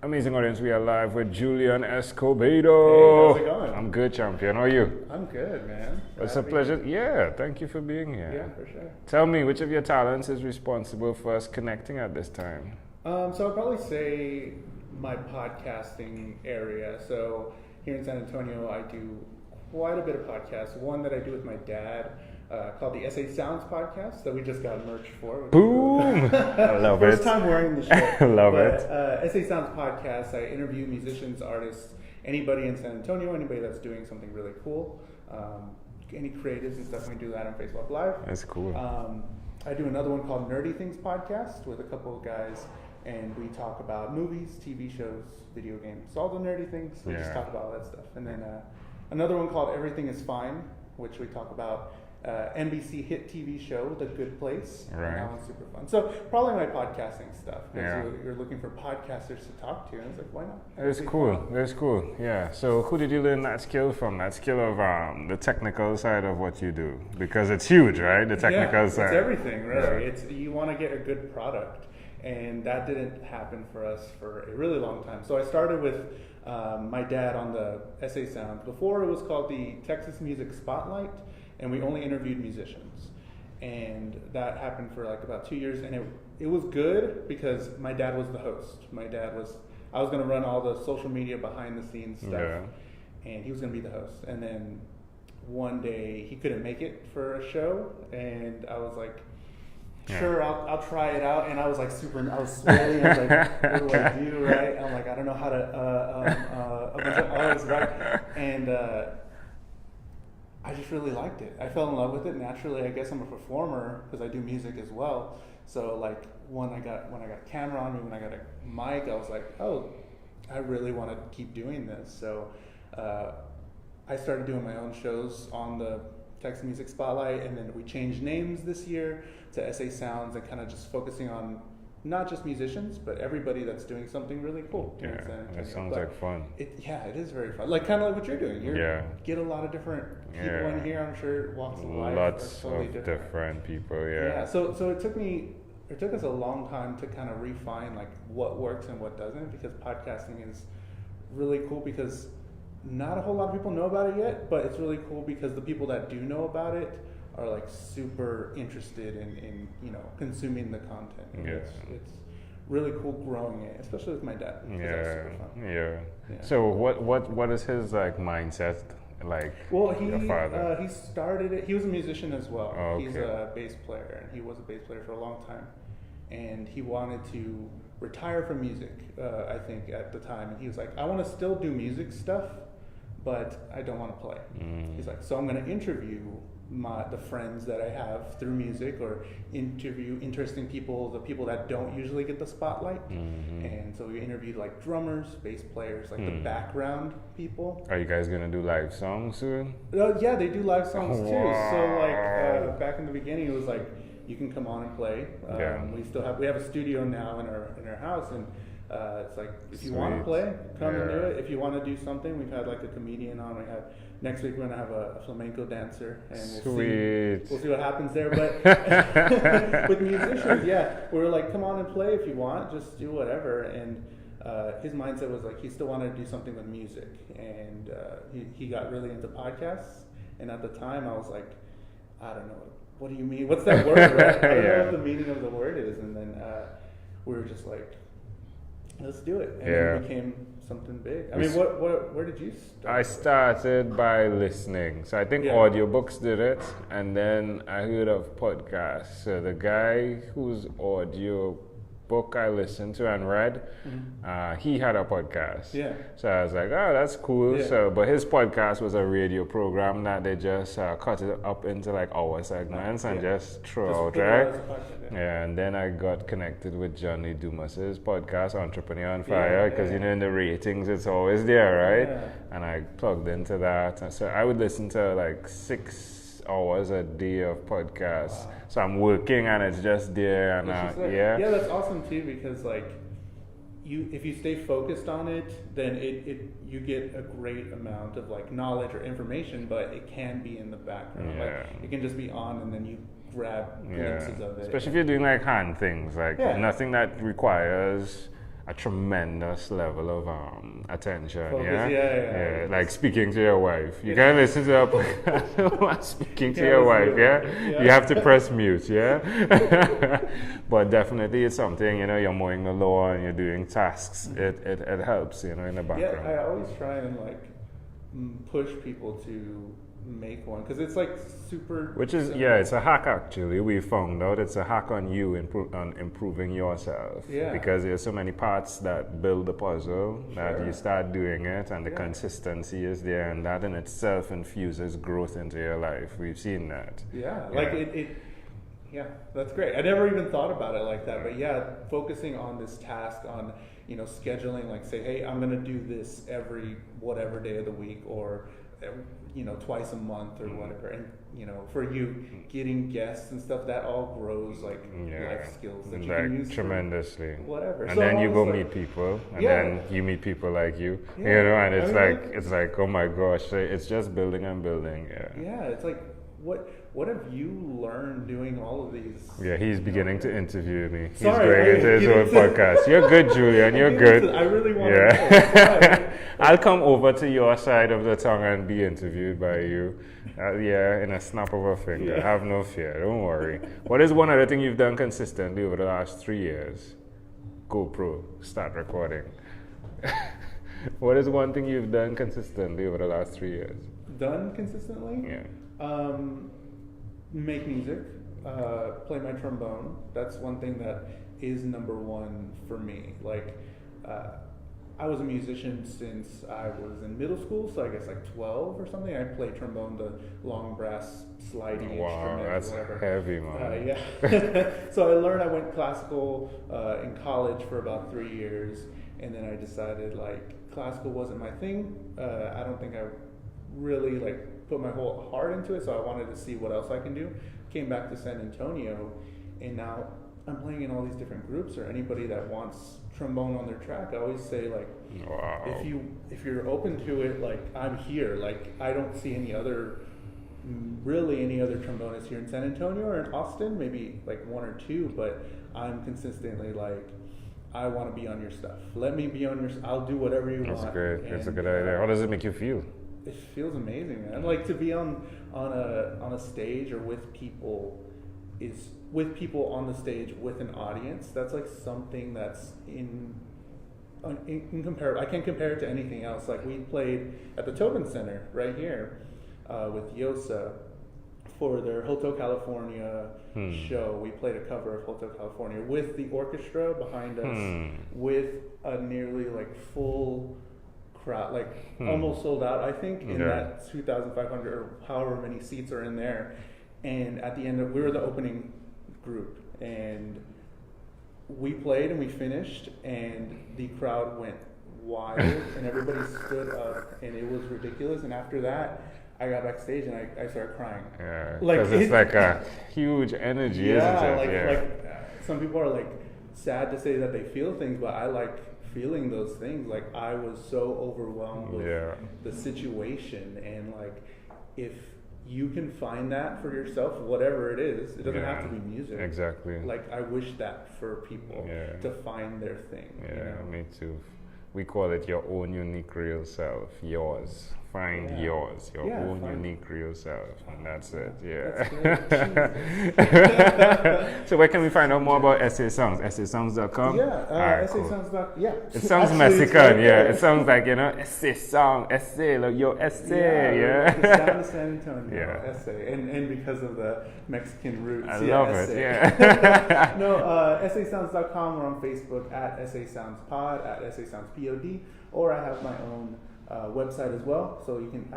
Amazing audience, we are live with Julian Hey, Escobedo. how's it going? I'm good, champion. How are you? I'm good, man. It's a pleasure. Yeah, thank you for being here. Yeah, for sure. Tell me, which of your talents is responsible for us connecting at this time? So I'd probably say my podcasting area. So here in San Antonio, I do quite a bit of podcasts. One that I do with my dad called the SA Sounds podcast that we just got merch for. Boom! I love First it. time wearing the shirt. Love but, it. SA Sounds podcast, I interview musicians, artists, anybody in San Antonio, anybody that's doing something really cool. Any creatives and stuff, we do that on Facebook Live. That's cool. I do another one called Nerdy Things Podcast with a couple of guys, and we talk about movies, TV shows, video games, all the nerdy things. We just talk about all that stuff. And then another one called Everything is Fine, which we talk about NBC hit TV show, The Good Place. Right. And that one's super fun. So probably my podcasting stuff. Yeah. Because you're looking for podcasters to talk to, and it's like, why not? It's cool. It's cool. Yeah. So, who did you learn that skill from? That skill of the technical side of what you do, because it's huge, right? The technical side. It's everything, really. Yeah. It's you want to get a good product, and that didn't happen for us for a really long time. So I started with my dad on the SA Sound. Before it was called the Texas Music Spotlight, and we only interviewed musicians. And that happened for like about 2 years, and it was good because my dad was the host. I was going to run all the social media behind the scenes stuff, and he was going to be the host. And then one day he couldn't make it for a show, and I was like, sure, I'll try it out. And I was like I was sweating. I was like, what do I do, right? I'm like, I don't know how to, a bunch of O's, right? And I just really liked it. I fell in love with it naturally. I guess I'm a performer because I do music as well. So like when I got a camera on me, when I got a mic, I was like, oh, I really want to keep doing this. So I started doing my own shows on the Texas Music Spotlight, and then we changed names this year to SA Sounds, and kind of just focusing on not just musicians, but everybody that's doing something really cool. Yeah, that sounds like fun. It is very fun. Like kind of like what you're doing. You get a lot of different people in here. I'm sure walks of life. Lots totally of different people. Yeah. Yeah. So it took us a long time to kind of refine like what works and what doesn't, because podcasting is really cool because not a whole lot of people know about it yet, but it's really cool because the people that do know about it are like super interested in consuming the content. It's really cool growing it, especially with my dad. Yeah. So what is his like mindset like? Well, your father? He started it. He was a musician as well. Oh, okay. He's a bass player, and he was a bass player for a long time. And he wanted to retire from music, I think, at the time. And he was like, I want to still do music stuff, but I don't want to play. He's like, so I'm going to interview the friends that I have through music, or interview interesting people, the people that don't usually get the spotlight. And so we interviewed like drummers, bass players, like the background people. Are you guys gonna do live songs soon? Yeah, they do live songs too. Wow. So like back in the beginning, it was like you can come on and play. We have a studio now in our house, and it's like if you want to play, come and do it. If you want to do something, we've had like a comedian on. Next week we're gonna have a flamenco dancer, and we'll see what happens there. But with musicians, we're like, come on and play if you want, just do whatever. And his mindset was like he still wanted to do something with music, and he got really into podcasts. And at the time, I was like, I don't know, what do you mean? What's that word? Right? I don't know what the meaning of the word is. And then we were just like, let's do it. And then it became something big. I mean, where did you start? I started by listening. So I think audiobooks did it, and then I heard of podcasts. So the guy whose audio book I listened to and read, he had a podcast. Yeah. So I was like, oh, that's cool. So, but his podcast was a radio program that they just cut it up into like hour segments and just throw out, right? And then I got connected with Johnny Dumas's podcast, Entrepreneur on Fire, because in the ratings it's always there, right? And I plugged into that. So I would listen to like 6 hours a day of podcasts. Wow. So I'm working and it's just there, and yeah, that's awesome too, because like if you stay focused on it, then you get a great amount of like knowledge or information, but it can be in the background. Like it can just be on, and then you grab glimpses of it. Especially if you're doing like hand things, like nothing that requires a tremendous level of attention. Focus, Yeah. Like speaking to your wife. You can't listen to a podcast speaking to your wife. Yeah. You have to press mute. Yeah. But definitely, it's something. You're mowing the lawn and you're doing tasks. It helps. In the background. Yeah, I always try and push people to make one because it's super. Which is simple. it's a hack actually. We found out it's a hack on you on improving yourself. Yeah. Because there's so many parts that build the puzzle that you start doing it, and the consistency is there, and that in itself infuses growth into your life. We've seen that. Yeah, it. Yeah, that's great. I never even thought about it like that, but focusing on this task on scheduling, say, hey, I'm gonna do this every whatever day of the week, or twice a month or whatever, and for you getting guests and stuff, that all grows life skills that you can use tremendously. Whatever. And then you go meet people, and then you meet people like you, and it's like, oh my gosh, it's just building and building. Yeah, it's like what have you learned doing all of these? Yeah, he's beginning to interview me. He's Sorry, going into his own podcast. You're good, Julian. You're good. I really want to know. I'll come over to your side of the tongue and be interviewed by you. In a snap of a finger. Yeah. Have no fear. Don't worry. What is one other thing you've done consistently over the last 3 years? GoPro. Start recording. What is one thing you've done consistently over the last 3 years? Done consistently? Yeah. Make music, play my trombone. That's one thing that is number one for me. I was a musician since I was in middle school, so I guess 12 or something. I played trombone, the long brass sliding instrument. Wow, that's heavy, man. So I learned. I went classical in college for about 3 years, and then I decided classical wasn't my thing. I don't think I really put my whole heart into it, so I wanted to see what else I can do. Came back to San Antonio, and now I'm playing in all these different groups, or anybody that wants trombone on their track. I always say wow. if you're open to it, I'm here. I don't see any other trombonists here in San Antonio or in Austin, maybe one or two, but I'm consistently I want to be on your stuff. Let me be on your. I'll do whatever you want. That's great. It's a good idea. How does it make you feel? It feels amazing, man. To be on a stage or with people on the stage with an audience. That's something that's incomparable. I can't compare it to anything else. We played at the Tobin Center right here with Yosa for their Hotel California show. We played a cover of Hotel California with the orchestra behind us, with a nearly full crowd, almost sold out, I think, in that 2,500 or however many seats are in there. And at the end, we were the opening group, and we played and we finished, and the crowd went wild, and everybody stood up, and it was ridiculous. And after that, I got backstage and I started crying. Yeah, because it's a huge energy, isn't it? Some people are sad to say that they feel things, but I feeling those things. I was so overwhelmed with the situation, and if you can find that for yourself, whatever it is, it doesn't have to be music. Exactly. I wish that for people to find their thing. Yeah, me too. We call it your own unique real self, yours. Find yours, your own unique real self, and that's it. So where can we find out more about SA Sounds? SASounds.com? SASounds.com. It sounds Mexican, It sounds like, SA Sound, SA, your SA, It's down to San Antonio, SA, and because of the Mexican roots. I love it, SASounds.com. We're on Facebook at SASoundsPod, at SASoundsPod, or I have my own website as well, so you can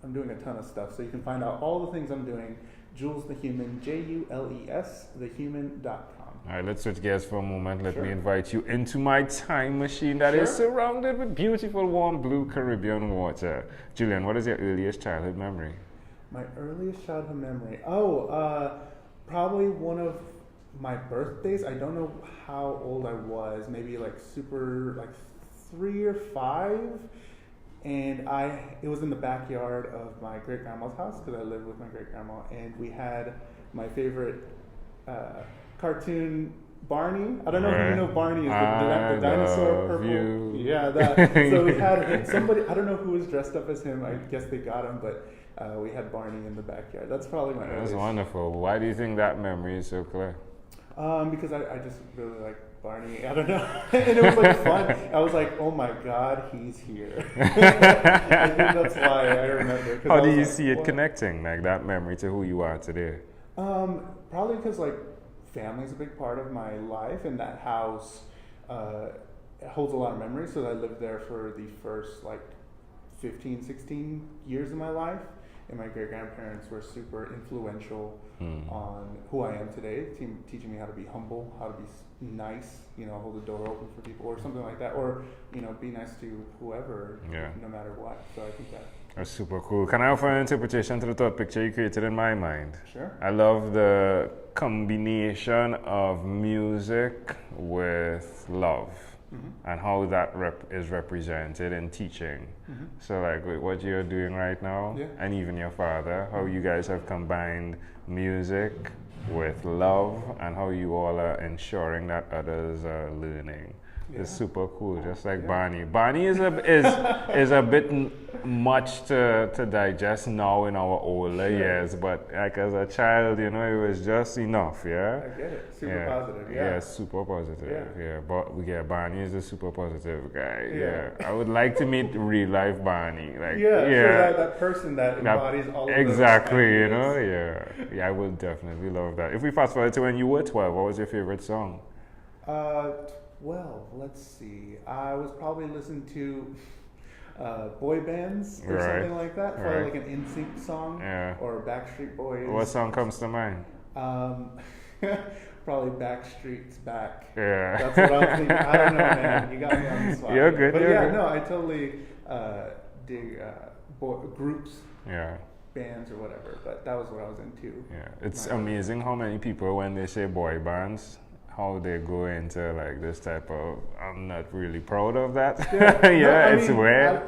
I'm doing a ton of stuff, so you can find out all the things I'm doing. Jules the Human, JULES, thehuman.com. All right, let's switch gears for a moment. Let me invite you into my time machine that is surrounded with beautiful, warm, blue Caribbean water. Julian, what is your earliest childhood memory? My earliest childhood memory? Probably one of my birthdays. I don't know how old I was, maybe 3 or 5. And it was in the backyard of my great-grandma's house, because I lived with my great-grandma, and we had my favorite cartoon Barney. I don't know if you know Barney is the I dinosaur love purple. you. Yeah, that. So we had somebody. I don't know who was dressed up as him. I guess they got him, but we had Barney in the backyard. That's probably my. That's wonderful. Why do you think that memory is so clear? Because I just really like Barney. I don't know, and it was like fun. I was like, oh my god, he's here. I think that's why I remember. How do you see it connecting, like that memory to who you are today? Probably because like family's a big part of my life, and that house holds a lot of memories. So I lived there for the first like 15, 16 years of my life. And my great-grandparents were super influential on who I am today, teaching me how to be humble, how to be nice, hold the door open for people or something like that, or, be nice to whoever, no matter what. So I think that's super cool. Can I offer an interpretation to the thought picture you created in my mind? Sure. I love the combination of music with love. And how that is represented in teaching. So like with what you're doing right now, and even your father, how you guys have combined music with love, and how you all are ensuring that others are learning. It's super cool, just like Barney. Barney is a bit much to digest now in our older years, but like as a child, it was just enough, I get it. Super positive, Yeah, super positive, But Barney is a super positive guy, I would like to meet real life Barney, like, sure, that person that embodies all of exactly, those I would definitely love that. If we fast forward to when you were 12, what was your favorite song? Well, let's see. I was probably listening to boy bands or something like that. Probably like an NSYNC song or Backstreet Boys. What song comes to mind? Probably Backstreet's Back. Yeah. That's what I was thinking. I don't know, man. You got me on the spot. You're good. But good. No, I totally dig groups. Yeah. Bands or whatever. But that was what I was into. Yeah. It's amazing how many people, when they say boy bands, how they go into like this type of, I'm not really proud of that. It's weird.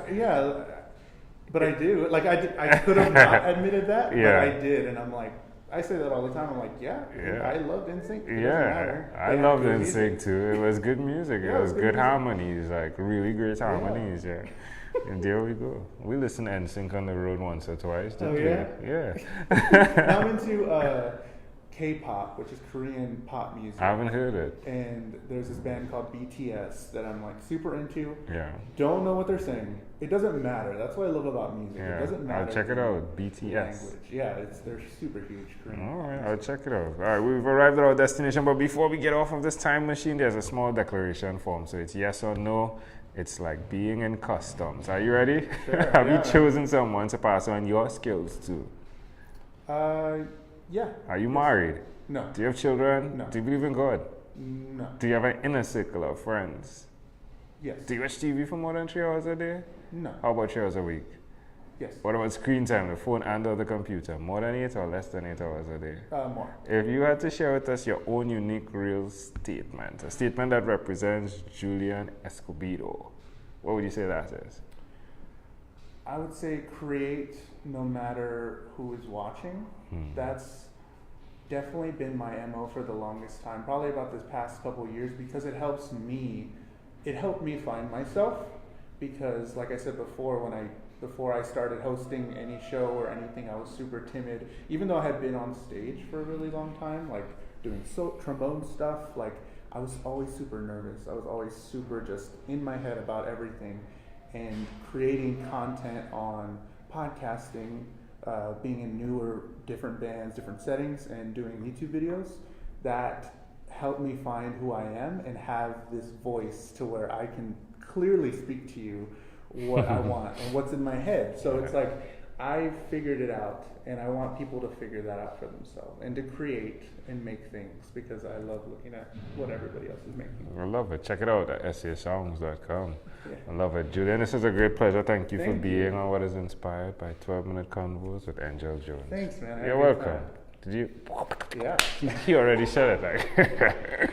But I do. Like I could have not admitted that, but I did, and I'm like, I say that all the time. I'm like, I loved NSYNC. I loved NSYNC too. It was good music. It was good harmonies, like really great harmonies. And there we go. We listen to NSYNC on the road once or twice. Yeah. Now I'm into K-pop, which is Korean pop music. I haven't heard it. And there's this band called BTS that I'm like super into. Yeah. Don't know what they're saying. It doesn't matter. That's what I love about music. Yeah. It doesn't matter. I'll check it out. BTS. Language. Yeah, they're super huge. Korean. All right, I'll check it out. All right, we've arrived at our destination, but before we get off of this time machine, there's a small declaration form. So it's yes or no. It's like being in customs. Are you ready? Sure, Have you chosen someone to pass on your skills to? Yeah. Are you married? No. Do you have children? No. Do you believe in God? No. Do you have an inner circle of friends? Yes. Do you watch TV for more than 3 hours a day? No. How about 3 hours a week? Yes. What about screen time, the phone and or the computer? More than 8 or less than 8 hours a day? More. If you had to share with us your own unique real statement, a statement that represents Julian Escobedo, what would you say that is? I would say create no matter who is watching. That's definitely been my MO for the longest time, probably about this past couple years, because it helped me find myself, because like I said before, before I started hosting any show or anything, I was super timid, even though I had been on stage for a really long time, like doing trombone stuff. Like I was always super nervous. I was always super just in my head about everything, and creating content on podcasting, being in newer, different bands, different settings, and doing YouTube videos, that helped me find who I am and have this voice to where I can clearly speak to you what I want and what's in my head. So it's like I figured it out, and I want people to figure that out for themselves and to create and make things, because I love looking at what everybody else is making. I love it. Check it out at sasongs.com. Yeah. I love it. Julian, this is a great pleasure. Thank you for being on What is Inspired by 12-Minute Convos with Angel Jones. Thanks, man. You're welcome. Did you? Yeah. He already said it. Like.